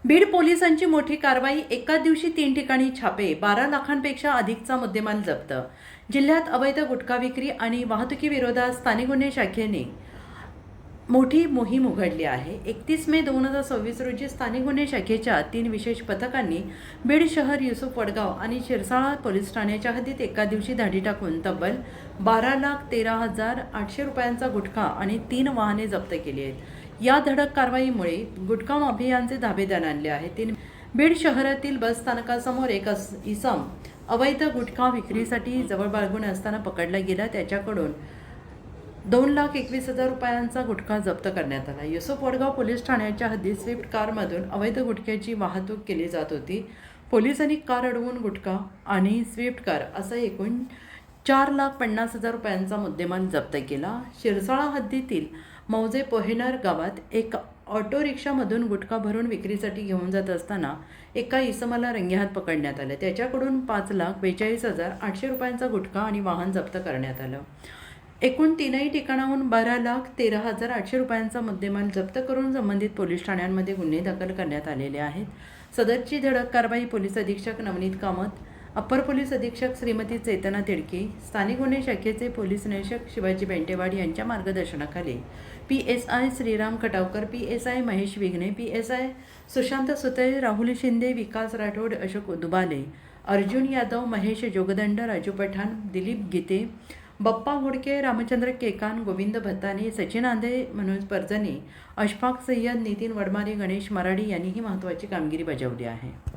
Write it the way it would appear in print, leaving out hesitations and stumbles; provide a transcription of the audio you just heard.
बीड पोलिसांची मोठी कारवाई, एकाच दिवशी 3 ठिकाणी छापे, 12 लाखांपेक्षा अधिकचा मुद्देमाल जप्त. जिल्ह्यात अवैध गुटखा विक्री आणि वाहतुकीविरोधात स्थानिक गुन्हे शाखेने मोठी मोहीम उघडली आहे. 31 मे 2026 रोजी स्थानिक गुन्हे शाखेच्या 3 विशेष पथकांनी बीड शहर, युसूफ वडगाव आणि शिरसाळा पोलीस ठाण्याच्या हद्दीत एका दिवशी धाडी टाकून तब्बल 12,13,800 रुपयांचा गुटखा आणि 3 वाहने जप्त केली आहेत. या धडक कारवाईमुळे गुटखा माफियांचे धाबे आणले आहेत. बीड शहरातील बस स्थानकासमोर एक इसम अवैध गुटखा विक्रीसाठी जवळ बाळगून असताना पकडला गेला. त्याच्याकडून 2,21,000 रुपयांचा गुटखा जप्त करण्यात आला. युसूफ वडगाव पोलीस ठाण्याच्या हद्दीत स्विफ्ट कारमधून अवैध गुटख्याची वाहतूक केली जात होती. पोलिसांनी कार अडवून गुटखा आणि स्विफ्ट कार असा एकूण 4,50,000 रुपयांचा मुद्देमाल जप्त केला. शिरसाळा हद्दीतील मौजे पोहेनर गावात एक ऑटो रिक्षामधून गुटखा भरून विक्रीसाठी घेऊन जात असताना एका इसमाला रंगेहात पकडण्यात आलं. त्याच्याकडून 5,42,800 रुपयांचा गुटखा आणि वाहन जप्त करण्यात आलं. एकूण 3ही ठिकाणाहून 12,13,800 रुपयांचा मुद्देमाल जप्त करून संबंधित पोलीस ठाण्यांमध्ये गुन्हे दाखल करण्यात आलेले आहेत. सदरची धडक कारवाई पोलीस अधीक्षक नवनीत कामत, अप्पर पोलीस अधीक्षक श्रीमती चेतना तिडके, स्थानिक गुन्हे शाखेचे पोलीस निरीक्षक शिवाजी बेंटेवाड यांच्या मार्गदर्शनाखाली PSI Shriram Khatavkar, PSI Mahesh विघ्ने, PSI Sushant Sutale, Rahul Shinde, विकास राठोड, अशोक दुबाले, अर्जुन यादव, महेश जोगदंड, राजू पठाण, दिलीप गीते, बप्पा हुडके, रामचंद्र केकान, गोविंद भत्ताने, सचिन आंधे, मनोज परजने, अशफाक सय्यद, नितीन वडमारे, गणेश मराडी यांनीही महत्त्वाची कामगिरी बजावली आहे.